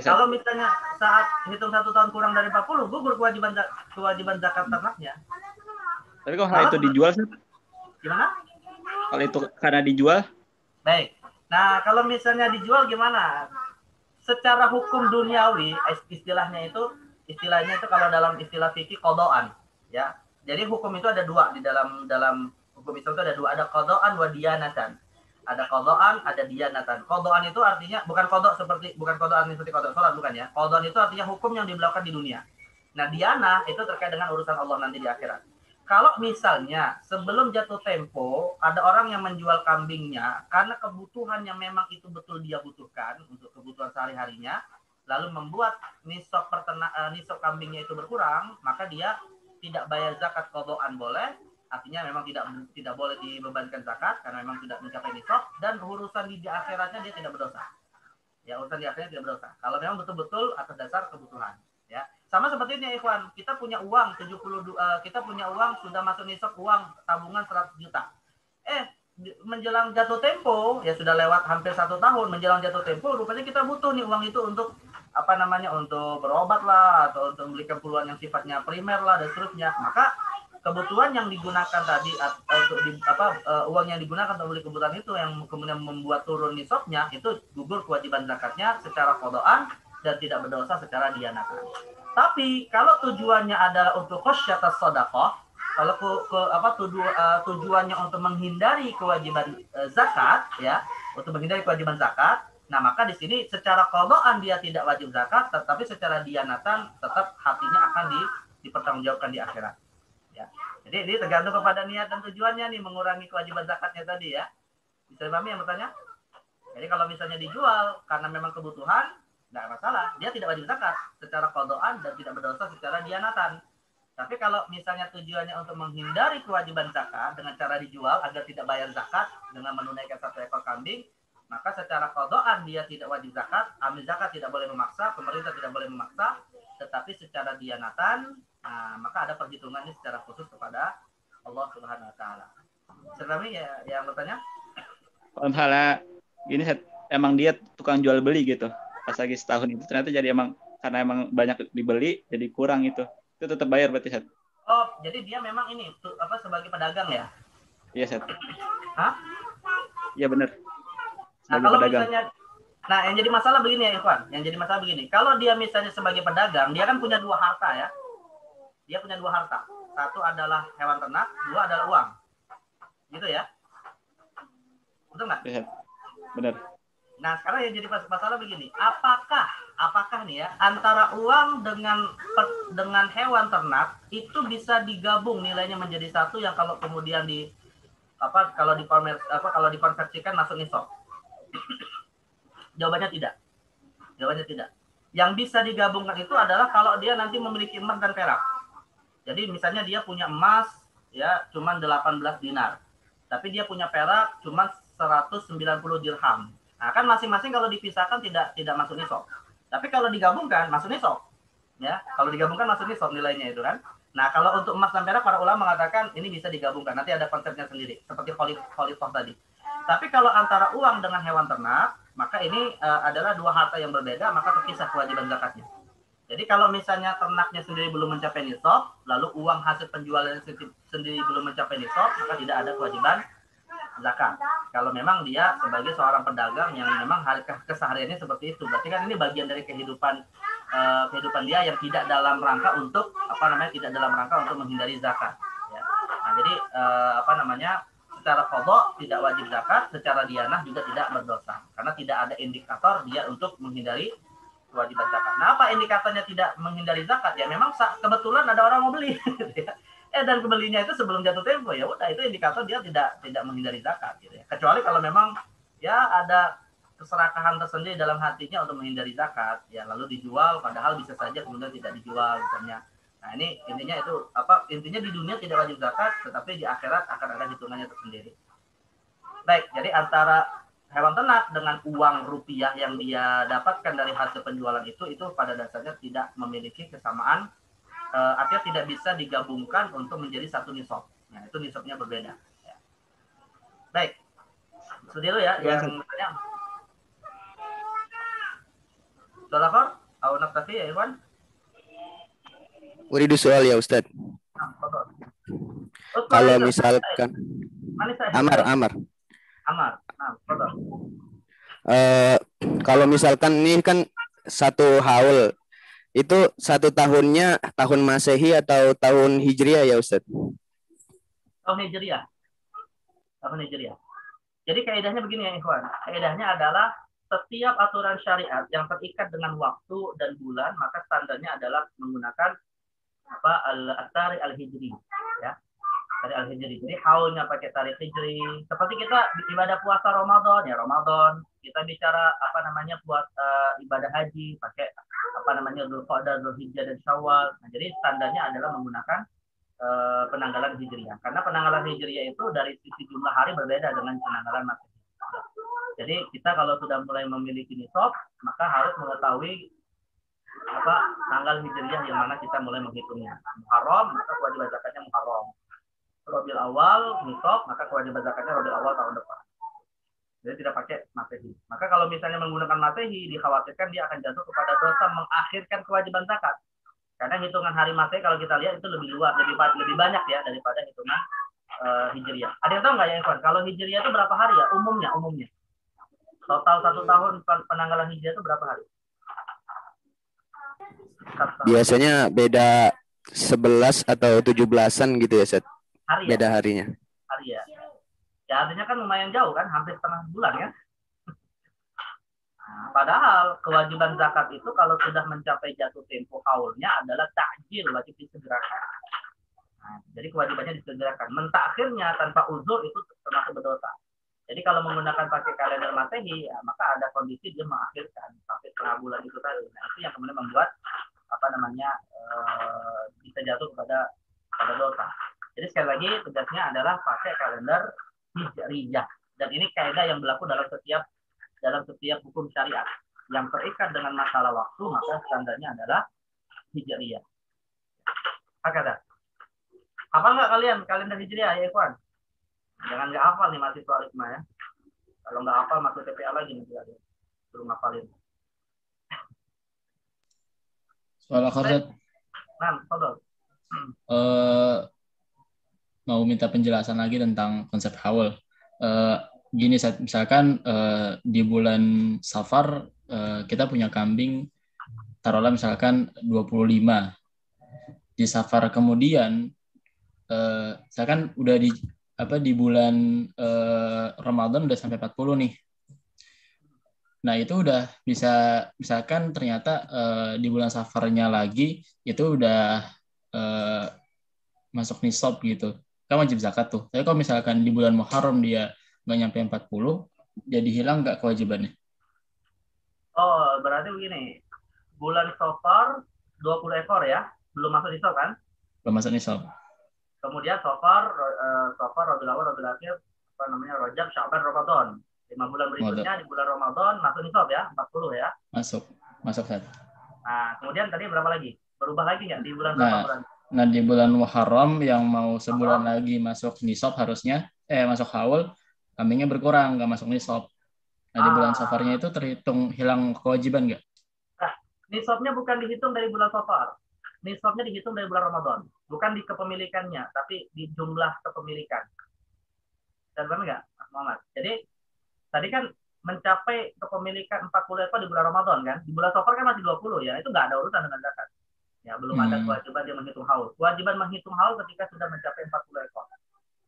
Kalau misalnya saat hitung 1 tahun kurang dari 40, gugur kewajiban zakat ternaknya. Tapi kalau itu dijual, Set? Gimana? Kalau itu karena dijual? Baik. Nah, kalau misalnya dijual gimana? Secara hukum duniawi, istilahnya itu kalau dalam istilah fikih qadaan, ya. Jadi hukum itu ada dua di dalam hukum Islam itu ada dua, ada qadaan wa diyanatan. Ada qadaan, ada diyanatan. Qadaan itu artinya bukan qada seperti qada salat, bukan ya. Qadaan itu artinya hukum yang diberlakukan di dunia. Nah, diyanah itu terkait dengan urusan Allah nanti di akhirat. Kalau misalnya sebelum jatuh tempo ada orang yang menjual kambingnya karena kebutuhan yang memang itu betul dia butuhkan untuk kebutuhan sehari-harinya, lalu membuat nisab kambingnya itu berkurang, maka dia tidak bayar zakat qadaan boleh, artinya memang tidak boleh dibebankan zakat karena memang tidak mencapai nisab, dan urusan di akhiratnya dia tidak berdosa. Ya, urusan di akhiratnya tidak berdosa. Kalau memang betul-betul atas dasar kebutuhan, ya. Sama seperti ini, ikhwan, kita punya uang sudah masuk nisab, uang tabungan 100 juta. Menjelang jatuh tempo, ya sudah lewat hampir 1 tahun, menjelang jatuh tempo, rupanya kita butuh nih uang itu untuk untuk berobat lah, atau untuk membeli keperluan yang sifatnya primer lah, dan seterusnya. Maka kebutuhan yang digunakan tadi uang yang digunakan untuk beli kebutuhan itu yang kemudian membuat turun nisabnya, itu gugur kewajiban zakatnya secara qadaan dan tidak berdosa secara diyanatan. Tapi kalau tujuannya adalah untuk khosyatas shadaqah, kalau tujuannya untuk menghindari kewajiban zakat, ya, untuk menghindari kewajiban zakat, nah maka di sini secara qadaan dia tidak wajib zakat, tetapi secara diyanatan tetap hatinya akan dipertanggungjawabkan di akhirat. Ya. Jadi ini tergantung kepada niat dan tujuannya nih, mengurangi kewajiban zakatnya tadi ya. Bisa dipahami yang bertanya? Jadi kalau misalnya dijual karena memang kebutuhan, nggak masalah, dia tidak wajib zakat secara qadaan dan tidak berdosa secara diyanatan. Tapi kalau misalnya tujuannya untuk menghindari kewajiban zakat dengan cara dijual agar tidak bayar zakat dengan menunaikan 1 ekor kambing, maka secara qadaan dia tidak wajib zakat, amil zakat tidak boleh memaksa, pemerintah tidak boleh memaksa, tetapi secara diyanatan, nah, maka ada perhitungannya secara khusus kepada Allah Subhanahu wa taala. Serami ya yang bertanya? Kalau misalnya gini, emang dia tukang jual beli gitu. Pas lagi setahun itu ternyata jadi karena emang banyak dibeli jadi kurang itu tetap bayar berarti, Set? Oh nisab. Jadi dia memang ini sebagai pedagang ya? Iya, Set. Hah? Iya benar. Nah, kalau misalnya yang jadi masalah begini ya, Ikhwan. Yang jadi masalah begini. Kalau dia misalnya sebagai pedagang, dia kan punya dua harta ya. Dia punya dua harta. Satu adalah hewan ternak, dua adalah uang. Gitu ya. Betul nggak? Iya, benar. Nah, sekarang yang jadi masalah begini. Apakah nih ya, antara uang dengan hewan ternak itu bisa digabung nilainya menjadi satu yang kalau kemudian kalau dikonversikan masuk nisab? Jawabannya tidak. Yang bisa digabungkan itu adalah kalau dia nanti memiliki emas dan perak. Jadi misalnya dia punya emas ya cuma 18 dinar. Tapi dia punya perak cuma 190 dirham. Nah, kan masing-masing kalau dipisahkan tidak masuk nisab. Tapi kalau digabungkan masuk nisab. Ya, kalau digabungkan masuk nisab nilainya itu kan. Nah, kalau untuk emas dan perak para ulama mengatakan ini bisa digabungkan. Nanti ada konsepnya sendiri seperti khalifah tadi. Tapi kalau antara uang dengan hewan ternak, maka ini adalah dua harta yang berbeda, maka terpisah kewajiban zakatnya. Jadi kalau misalnya ternaknya sendiri belum mencapai nisab, lalu uang hasil penjualan sendiri belum mencapai nisab, maka tidak ada kewajiban zakat. Kalau memang dia sebagai seorang pedagang yang memang kesehariannya seperti itu, berarti kan ini bagian dari kehidupan dia yang tidak dalam rangka untuk tidak dalam rangka untuk menghindari zakat. Ya. Nah, jadi secara qadha tidak wajib zakat, secara dianah juga tidak berdosa karena tidak ada indikator dia untuk menghindari kewajiban zakat. Nah, apa indikatornya tidak menghindari zakat? Ya memang kebetulan ada orang mau beli. Dan kebelinya itu sebelum jatuh tempo, ya udah itu indikator dia tidak menghindari zakat gitu ya. Kecuali kalau memang ya ada keserakahan tersendiri dalam hatinya untuk menghindari zakat, ya lalu dijual padahal bisa saja kemudian tidak dijual misalnya. Nah, ini intinya itu intinya di dunia tidak wajib zakat, tetapi di akhirat akan ada hitungannya tersendiri. Baik, jadi antara hewan ternak dengan uang rupiah yang dia dapatkan dari hasil penjualan itu pada dasarnya tidak memiliki kesamaan, artinya tidak bisa digabungkan untuk menjadi satu nisab. Nah, itu nisabnya berbeda. Ya. Baik, itu dulu ya yang bertanya. Soalnya, au naktafi ya Iwan? Uridu soal ya Ustadz. Kalau misalkan Amar. Kalau misalkan ini kan satu haul itu satu tahunnya tahun Masehi atau tahun Hijriah ya Ustadz? Tahun Hijriah. Jadi kaidahnya begini ya Ikhwan. Kaidahnya adalah setiap aturan syariat yang terikat dengan waktu dan bulan maka standarnya adalah menggunakan al-tarikh al-hijri ya. Tarikh al-hijri. Jadi haulnya pakai tarikh hijri. Seperti kita ibadah puasa Ramadan ya Ramadan. Kita bicara buat ibadah haji pakai Dzulqa'dah, Dzulhijjah dan Syawal. Nah, jadi standarnya adalah menggunakan penanggalan hijriah. Karena penanggalan hijriah itu dari sisi jumlah hari berbeda dengan penanggalan Masehi. Jadi kita kalau sudah mulai memiliki nisab, maka harus mengetahui tanggal hijriah yang mana kita mulai menghitungnya. Muharram, maka kewajiban zakatnya Muharram. Rabiul Awal nisab, maka kewajiban zakatnya Rabiul Awal tahun depan. Jadi tidak pakai Masehi. Maka kalau misalnya menggunakan Masehi, dikhawatirkan dia akan jatuh kepada dosa mengakhirkan kewajiban zakat. Karena hitungan hari Masehi kalau kita lihat itu lebih luas, lebih banyak ya daripada hitungan hijriah. Ada yang tahu nggak ya Ikhwan? Kalau hijriah itu berapa hari ya? Umumnya. Total 1 tahun penanggalan hijriah itu berapa hari? Biasanya beda 11 atau 17-an gitu ya, Set? Hari ya? Beda harinya. Hari ya. Ya artinya kan lumayan jauh kan, hampir setengah bulan ya. Nah, padahal kewajiban zakat itu kalau sudah mencapai jatuh tempo haulnya adalah takjil, wajib disegerakan. Nah, jadi kewajibannya disegerakan. Mentakhirnya tanpa uzur itu termasuk berdosa. Jadi kalau menggunakan pakai kalender Masehi, ya, maka ada kondisi dia mengakhirkan sampai setengah bulan itu tadi. Nah, itu yang kemudian membuat bisa jatuh pada dosa. Jadi sekali lagi tugasnya adalah pakai kalender Hijriyah. Dan ini kaidah yang berlaku dalam setiap hukum syariat. Yang terikat dengan masalah waktu, maka standarnya adalah Hijriyah. Hakadah. Hafal nggak kalian kalender Hijriyah ya Ikhwan? Jangan nggak hafal nih mahasiswa Alisma ya. Kalau nggak hafal masuk TPA lagi nih kalian. Suruh ngapalin. Soal akhir. Nah, Fadol. mau minta penjelasan lagi tentang konsep haul. Gini, misalkan di bulan Safar kita punya kambing, taruhlah misalkan 25. Di Safar kemudian, misalkan udah di bulan Ramadan udah sampai 40 nih. Nah, itu udah bisa, misalkan ternyata di bulan Safarnya lagi itu udah masuk nisab gitu. Kan wajib zakat tuh. Tapi kalau misalkan di bulan Muharram dia nggak nyampe 40, jadi hilang nggak kewajibannya? Oh, berarti begini. Bulan Safar 20 ekor ya, belum masuk nisab kan? Belum masuk nisab. Kemudian Safar, Rabiul Awal, Rabiul Akhir, Rajab, Sya'ban, Ramadan. 5 bulan berikutnya di bulan Ramadan masuk nisab ya, 40 ya. Masuk Seth. Nah, kemudian tadi berapa lagi? Berubah lagi nggak di bulan berapa bulan? Nah, di bulan Muharram yang mau sebulan lagi masuk nisab harusnya, masuk haul, kambingnya berkurang, nggak masuk nisab. Nah, di bulan Safarnya itu terhitung hilang kewajiban nggak? Nah, nisabnya bukan dihitung dari bulan Safar. Nisabnya dihitung dari bulan Ramadan. Bukan di kepemilikannya, tapi di jumlah kepemilikan. Dan benar nggak, Mas Muhammad? Jadi, tadi kan mencapai kepemilikan 40 ekor di bulan Ramadan kan? Di bulan Safar kan masih 20 ya, itu nggak ada urusan dengan zakat. Ya, belum ada kewajiban dia menghitung haul. Kewajiban menghitung haul ketika sudah mencapai 40 ekor.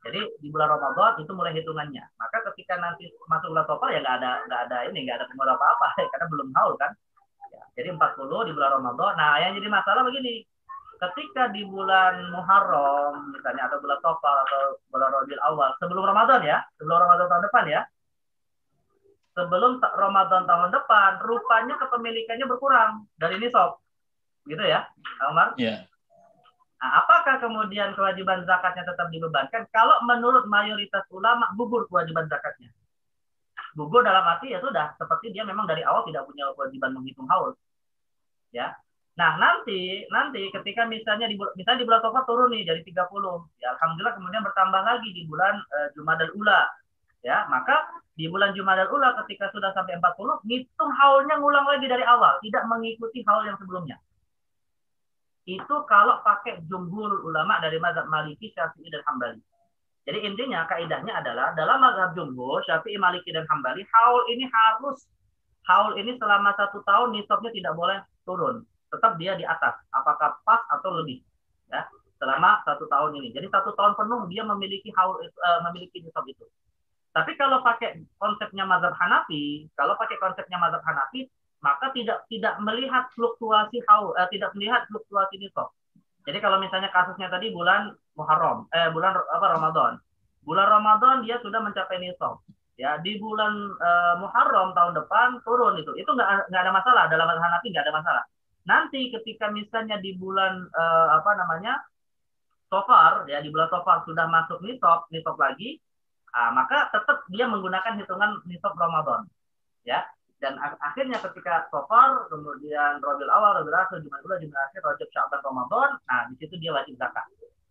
Jadi di bulan Ramadan itu mulai hitungannya. Maka ketika nanti masuk bulan Safar ya nggak ada pengaruh apa-apa karena belum haul kan. Ya, jadi 40 di bulan Ramadan. Nah, yang jadi masalah begini. Ketika di bulan Muharram misalnya atau bulan Safar atau bulan Rabiul Awal sebelum Ramadan ya, sebelum Ramadan tahun depan ya. Sebelum Ramadan tahun depan, rupanya kepemilikannya berkurang dari nisab. Gitu ya, Omar? Iya. Nah, apakah kemudian kewajiban zakatnya tetap dibebankan? Kalau menurut mayoritas ulama gugur kewajiban zakatnya. Gugur dalam arti ya sudah, seperti dia memang dari awal tidak punya kewajiban menghitung haul. Ya. Nah, nanti ketika misalnya di bulan Safar turun nih dari 30, ya alhamdulillah kemudian bertambah lagi di bulan Jumadal Ula. Ya, maka di bulan Jumadal Ula ketika sudah sampai 40, ngitung haulnya ngulang lagi dari awal, tidak mengikuti haul yang sebelumnya. Itu kalau pakai jumhur ulama dari mazhab Maliki, Syafi'i, dan Hambali. Jadi intinya, kaidahnya adalah dalam mazhab jumhur, Syafi'i, Maliki, dan Hambali, haul ini selama 1 tahun nisabnya tidak boleh turun. Tetap dia di atas, apakah pas atau lebih. Ya, selama 1 tahun ini. Jadi 1 tahun penuh dia memiliki nisab itu. Tapi kalau pakai konsepnya mazhab Hanafi, maka tidak melihat fluktuasi haul, tidak melihat fluktuasi nisab. Jadi kalau misalnya kasusnya tadi bulan Muharram, Ramadan. Bulan Ramadan dia sudah mencapai nisab. Ya, di bulan Muharram tahun depan turun itu. Itu nggak ada masalah dalam mazhab Hanafi, nggak ada masalah. Nanti ketika misalnya di bulan Safar, ya di bulan Safar sudah masuk nisab lagi, maka tetap dia menggunakan hitungan nisab Ramadan. Ya. Dan akhirnya ketika Safar, kemudian Rabiul Awal, Rabiul Akhir, Jumadal Ula, Jumadal Akhir, Rajab, Sya'ban, Ramadan, nah di situ dia wajib zakat.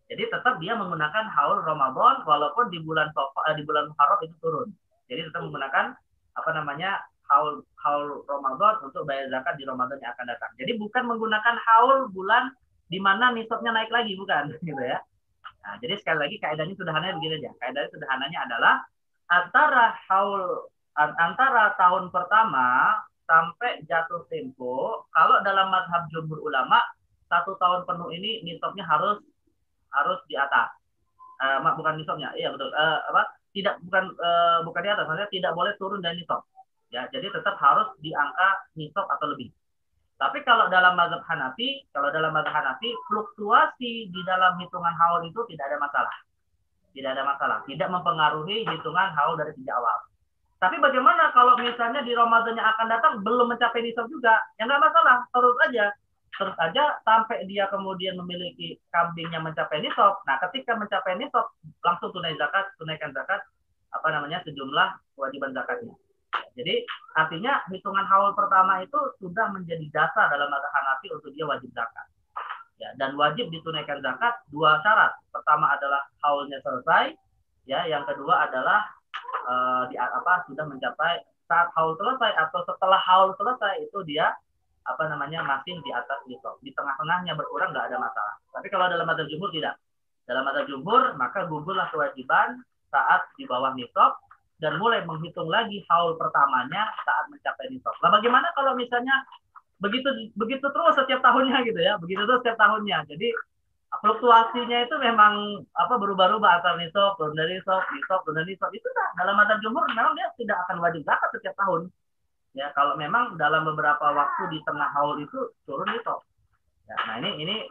Jadi tetap dia menggunakan haul Ramadan walaupun di bulan Muharram itu turun. Jadi tetap menggunakan haul Ramadan untuk bayar zakat di Ramadan yang akan datang. Jadi bukan menggunakan haul bulan di mana nisabnya naik lagi, bukan gitu ya. Nah, jadi sekali lagi kaidahnya sederhananya begini aja. Kaidahnya sederhananya adalah antara tahun pertama sampai jatuh tempo, kalau dalam mazhab jumhur ulama 1 tahun penuh ini nisabnya harus di atas. Bukan nisabnya, iya betul. Bukan di atas, maksudnya tidak boleh turun dari nisab. Ya, jadi tetap harus di angka nisab atau lebih. Tapi kalau dalam mazhab Hanafi, fluktuasi di dalam hitungan haul itu tidak ada masalah. Tidak mempengaruhi hitungan haul dari sejak awal. Tapi bagaimana kalau misalnya di Ramadan yang akan datang belum mencapai nisab juga? Ya nggak masalah, terus aja sampai dia kemudian memiliki kambing yang mencapai nisab. Nah, ketika mencapai nisab langsung tunaikan zakat sejumlah kewajiban zakatnya. Jadi artinya hitungan haul pertama itu sudah menjadi dasar dalam mazhab Hanafi untuk dia wajib zakat. Ya, dan wajib ditunaikan zakat 2 syarat. Pertama adalah haulnya selesai, ya, yang kedua adalah sudah mencapai saat haul selesai atau setelah haul selesai itu dia masih di atas nisab. Di tengah-tengahnya berkurang nggak ada masalah. Tapi kalau dalam madzhab jumhur tidak. Dalam madzhab jumhur maka gugurlah kewajiban saat di bawah nisab dan mulai menghitung lagi haul pertamanya saat mencapai nisab. Nah, bagaimana kalau misalnya begitu terus setiap tahunnya gitu ya, begitu terus setiap tahunnya. Jadi fluktuasinya itu memang berubah-ubah antara nisab, turun dari nisab, turun dari nisab. Itu dalam madzhab jumhur memang dia tidak akan wajib zakat setiap tahun. Ya, kalau memang dalam beberapa waktu di tengah haul itu turun nisab. Ya, nah ini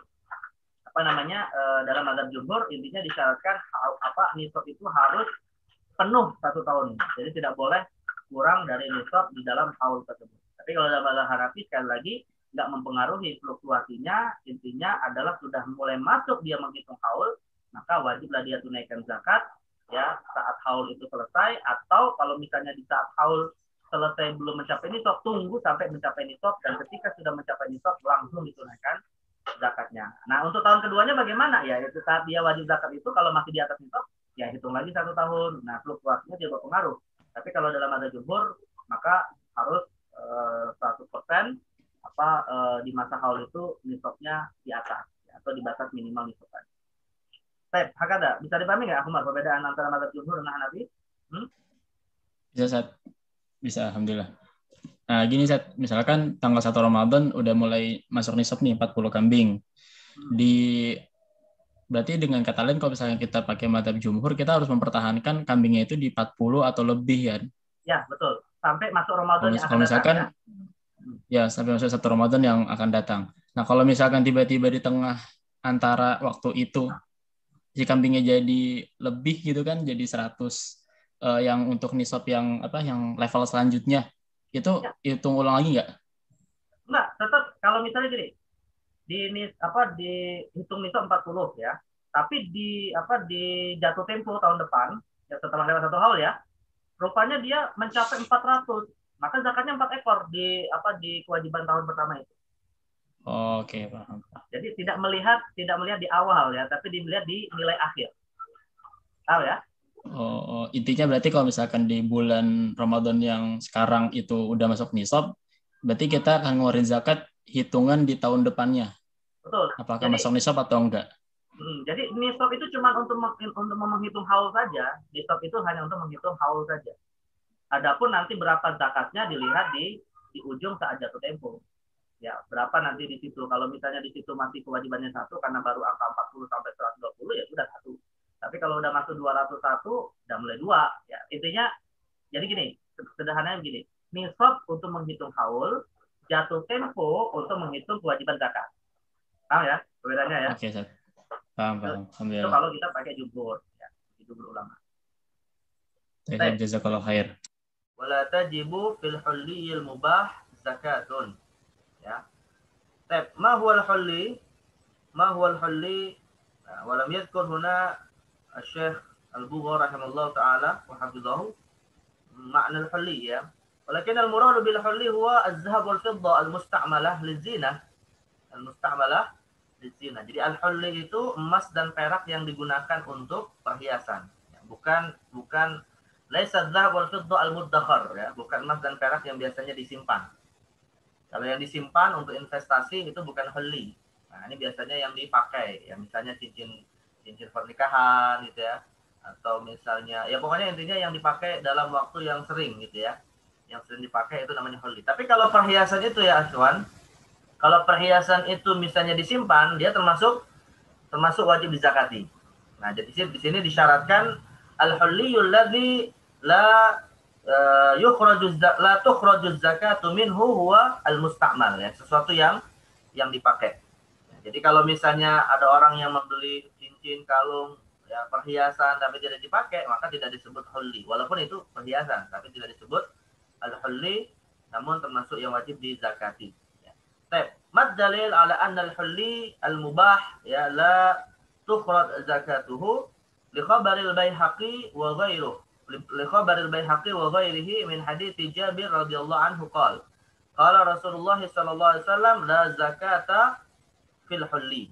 dalam madzhab jumhur intinya disyaratkan nisab itu harus penuh 1 tahun. Jadi tidak boleh kurang dari nisab di dalam haul tersebut. Tapi kalau dalam madzhab Hanafi sekali lagi nggak mempengaruhi fluktuasinya, intinya adalah sudah mulai masuk dia menghitung haul, maka wajiblah dia tunaikan zakat ya saat haul itu selesai, atau kalau misalnya di saat haul selesai belum mencapai nisab, tunggu sampai mencapai nisab, dan ketika sudah mencapai nisab langsung ditunaikan zakatnya. Nah, untuk tahun keduanya bagaimana? Ya, itu saat dia wajib zakat itu kalau masih di atas nisab, ya hitung lagi 1 tahun. Nah, fluktuasinya tidak berpengaruh. Tapi kalau dalam madzhab jumhur, maka harus 100% di masa haul itu nisabnya di atas, ya, atau di batas minimal nisab. Baik, hakada. Bisa dipahami nggak, Umar, perbedaan antara madzhab jumhur dan Hanafi? Bisa, Sat. Bisa, alhamdulillah. Nah, gini, Sat, misalkan tanggal 1 Ramadan udah mulai masuk nisab nih 40 kambing. Berarti dengan kata lain kalau misalnya kita pakai madzhab jumhur, kita harus mempertahankan kambingnya itu di 40 atau lebih ya. Ya, betul. Sampai masuk Ramadan yang akan misalkan datang, ya sampai masuk 1 Ramadan yang akan datang. Nah, kalau misalkan tiba-tiba di tengah antara waktu itu si kambingnya jadi lebih gitu kan, jadi 100 yang untuk nisab yang level selanjutnya itu hitung ulang lagi nggak? Enggak, tetap kalau misalnya gini, dihitung nisab 40 ya. Tapi di jatuh tempo tahun depan, ya setelah lewat 1 haul ya, rupanya dia mencapai 400, maka zakatnya 4 ekor di kewajiban tahun pertama itu. Oke, paham. Jadi tidak melihat di awal ya, tapi dilihat di nilai akhir. Tahu ya? Intinya berarti kalau misalkan di bulan Ramadan yang sekarang itu udah masuk nisab, berarti kita akan ngeluarin zakat hitungan di tahun depannya. Betul. Apakah masuk nisab atau enggak? Jadi nisab itu cuma untuk menghitung haul saja. Nisab itu hanya untuk menghitung haul saja. Adapun nanti berapa zakatnya dilihat di ujung saat jatuh tempo. Ya, berapa nanti di situ. Kalau misalnya di situ masih kewajibannya 1 karena baru angka 40 sampai 120 ya sudah 1. Tapi kalau udah masuk 201 udah mulai 2. Ya, intinya jadi gini, sederhananya begini. Nisab untuk menghitung haul, jatuh tempo untuk menghitung kewajiban zakat. Paham ya perbedaannya ya? Oke, Sat. Paham. Itu kalau kita pakai jumhur, ya, jumhur ulama. Jazakallahu khair. Wala tajibu fil hulliyil mubah zakatun. Ya. Ma huwa al-hulli? Wa lam yadhkur huna Syekh Al-Bughar rahimahullah taala wa hafidhahu makna al-hulli ya. Walakin al-murad bil hulli huwa az-zahab wal fidda al-musta'malah lizinah. Jadi al-hulli itu emas dan perak yang digunakan untuk perhiasan. Ya, bukan laisa az-zahab wal fidda al-muddakhar ya, bukan emas dan perak yang biasanya disimpan. Kalau yang disimpan untuk investasi itu bukan hulli. Nah, ini biasanya yang dipakai, ya misalnya cincin pernikahan gitu ya, atau misalnya ya pokoknya intinya yang dipakai dalam waktu yang sering gitu ya. Yang sering dipakai itu namanya hulli. Tapi kalau perhiasan itu ya Aswan, kalau perhiasan itu misalnya disimpan, dia termasuk wajib dizakati. Nah, jadi di sini disyaratkan al-hulliyul ladzi la tukhraju zakatu minhu huwa al-musta'mal ya, sesuatu yang dipakai. Jadi kalau misalnya ada orang yang membeli cincin, kalung, ya perhiasan tapi tidak dipakai, maka tidak disebut hulli. Walaupun itu perhiasan tapi tidak disebut al-hulli, namun termasuk yang wajib dizakati. Baik, mad dalil ala anna al-hulli al-mubah ya la tukhraj zakatuhu li khabaril Baihaqi wa ghairuhu. لخبر البيهقي وغيره من حديث جابر رضي الله عنه قال قال رسول الله صلى الله عليه وسلم لا زكاة في الحلي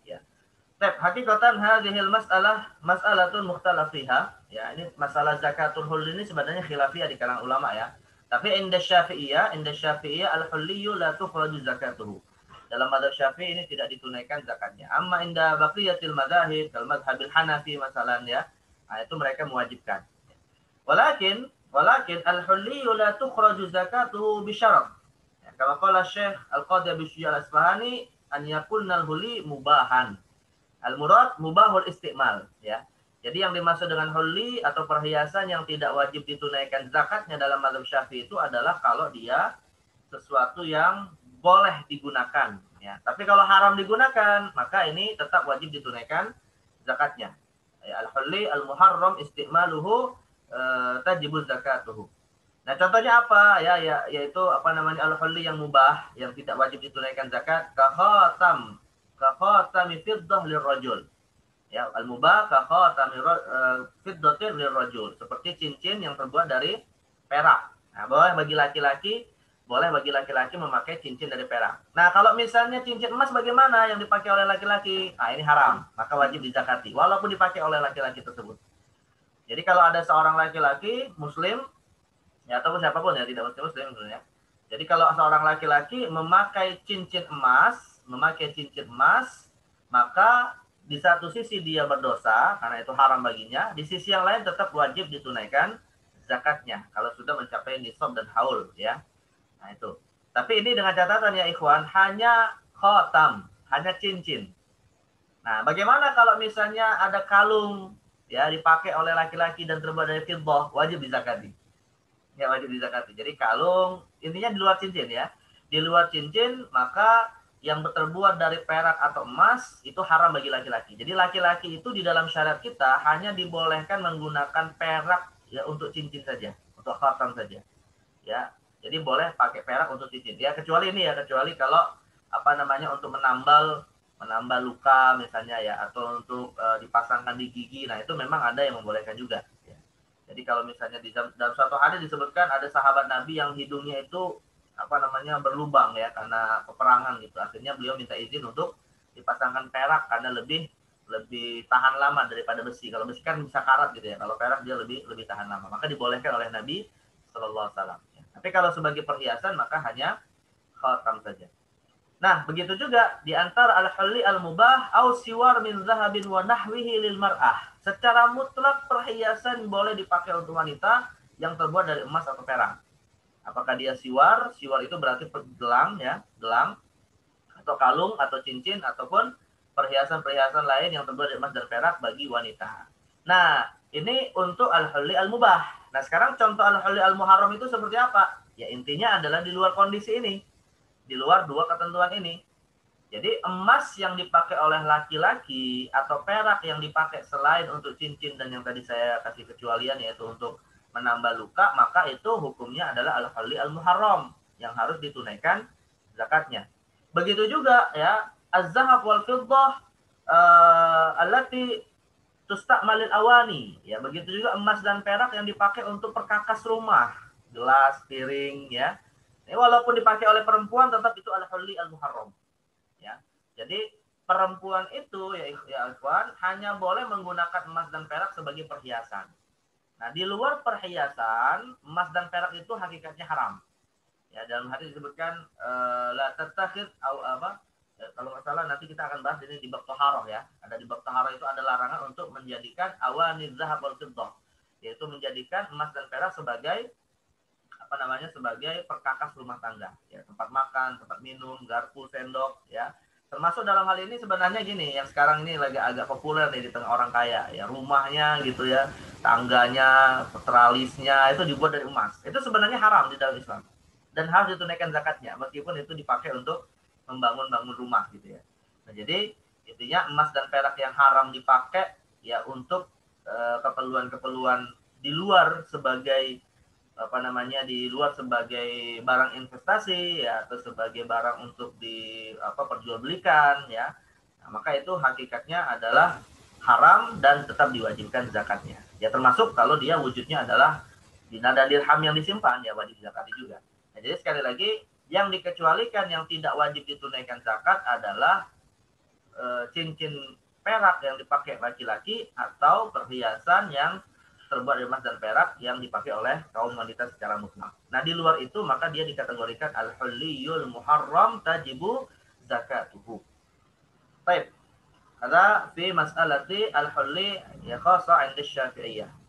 ya. Hakikatan hadhil mas'alatun mukhtalaf fiha ya, ini masalah zakatul hulli ini sebenarnya khilafiyah di kalangan ulama ya. Tapi inda Syafi'iyah al-hulliyu la tukhraju zakatuhu. Dalam mazhab Syafi'i ini tidak ditunaikan zakatnya. Amma inda baqiyatil madzahib, kal mazhabil Hanafi masalan ya. Nah, itu mereka mewajibkan. Walakin al-hulliyu la tukhraju zakatuhu bi syarat. Ya, kama qala Syekh Al-Qadhi Abi Syuja Al-Asfahani an yakunna al-hulli mubahan. Al-murad mubahul istimal ya. Jadi yang dimaksud dengan hulli atau perhiasan yang tidak wajib ditunaikan zakatnya dalam mazhab Syafi'i itu adalah kalau dia sesuatu yang boleh digunakan ya. Tapi kalau haram digunakan, maka ini tetap wajib ditunaikan zakatnya. Ya, al-hulli al-muharram istimaluhu tajibu zakatuhu. Nah, contohnya apa? Ya yaitu al-hulli yang mubah yang tidak wajib ditunaikan zakat, ka khatami fiddah lirrajul. Ya, al-mubah ka khatami fiddatin lirrajul, seperti cincin yang terbuat dari perak. Nah, boleh bagi laki-laki memakai cincin dari perak. Nah, kalau misalnya cincin emas bagaimana yang dipakai oleh laki-laki? Nah, ini haram, maka wajib dizakati walaupun dipakai oleh laki-laki tersebut. Jadi kalau ada seorang laki-laki muslim ya ataupun siapapun ya tidak muslim sebenarnya. Jadi kalau seorang laki-laki memakai cincin emas, maka di satu sisi dia berdosa karena itu haram baginya, di sisi yang lain tetap wajib ditunaikan zakatnya kalau sudah mencapai nisab dan haul ya. Nah itu. Tapi ini dengan catatan ya ikhwan, hanya khatam, hanya cincin. Nah, bagaimana kalau misalnya ada kalung ya dipakai oleh laki-laki dan terbuat dari fiddah, wajib dizakati. Ya wajib dizakati. Jadi kalung intinya di luar cincin ya. Di luar cincin maka yang terbuat dari perak atau emas itu haram bagi laki-laki. Jadi laki-laki itu di dalam syariat kita hanya dibolehkan menggunakan perak ya untuk cincin saja, untuk khatam saja. Ya. Jadi boleh pakai perak untuk cincin. Ya kecuali kalau untuk menambal luka misalnya ya, atau untuk dipasangkan di gigi. Nah, itu memang ada yang membolehkan juga ya. Jadi kalau misalnya dalam suatu hadis disebutkan ada sahabat Nabi yang hidungnya itu berlubang ya karena peperangan gitu. Akhirnya beliau minta izin untuk dipasangkan perak karena lebih tahan lama daripada besi. Kalau besi kan bisa karat gitu ya. Kalau perak dia lebih tahan lama. Maka dibolehkan oleh Nabi sallallahu alaihi wasallam. Tapi kalau sebagai perhiasan maka hanya khatam saja. Nah, begitu juga di antara al-hulli al-mubah au siwar min zahabin wa nahwihi lil mar'ah. Secara mutlak perhiasan boleh dipakai untuk wanita yang terbuat dari emas atau perak. Apakah dia siwar? Siwar itu berarti gelang ya, gelang atau kalung atau cincin ataupun perhiasan-perhiasan lain yang terbuat dari emas dan perak bagi wanita. Nah, ini untuk al-hulli al-mubah. Nah, sekarang contoh al-hulli al-muharram itu seperti apa? Ya, intinya adalah di luar kondisi ini. Di luar dua ketentuan ini. Jadi, emas yang dipakai oleh laki-laki atau perak yang dipakai selain untuk cincin dan yang tadi saya kasih kecualian yaitu untuk menambah luka, maka itu hukumnya adalah al-hulli al-muharram yang harus ditunaikan zakatnya. Begitu juga ya, az-zahab wal fiddah allati tusta'malil awani. Ya, begitu juga emas dan perak yang dipakai untuk perkakas rumah, gelas, piring ya. Ini walaupun dipakai oleh perempuan tetap itu al-hulli al-muharram. Ya. Jadi perempuan itu ya ikhwan hanya boleh menggunakan emas dan perak sebagai perhiasan. Nah, di luar perhiasan, emas dan perak itu hakikatnya haram. Ya, dalam hadis disebutkan la tattakhid kalau nggak salah nanti kita akan bahas ini di bab taharah ya. Ada di bab taharah itu ada larangan untuk menjadikan awani zahab wal fiddah, yaitu menjadikan emas dan perak sebagai sebagai perkakas rumah tangga, ya, tempat makan, tempat minum, garpu, sendok, ya. Termasuk dalam hal ini sebenarnya gini, yang sekarang ini lagi agak populer nih di tengah orang kaya, ya, rumahnya gitu ya, tangganya, tralisnya itu dibuat dari emas. Itu sebenarnya haram di dalam Islam dan harus ditunaikan zakatnya, meskipun itu dipakai untuk membangun rumah gitu ya. Nah, jadi intinya emas dan perak yang haram dipakai ya untuk keperluan-keperluan di luar sebagai di luar sebagai barang investasi ya, atau sebagai barang untuk perjualbelikan ya. Nah, maka itu hakikatnya adalah haram dan tetap diwajibkan zakatnya. Ya, termasuk kalau dia wujudnya adalah dinar dan dirham yang disimpan ya wajib zakati juga. Nah, jadi sekali lagi yang dikecualikan yang tidak wajib ditunaikan zakat adalah cincin perak yang dipakai laki-laki atau perhiasan yang terbuat dari emas dan perak yang dipakai oleh kaum wanita secara mutlak. Nah, di luar itu maka dia dikategorikan al-hulliyul muharram tajibu zakatuhu. Baik. Ada fi mas'alati al-hulli ya khassa 'inda Syafi'iyah.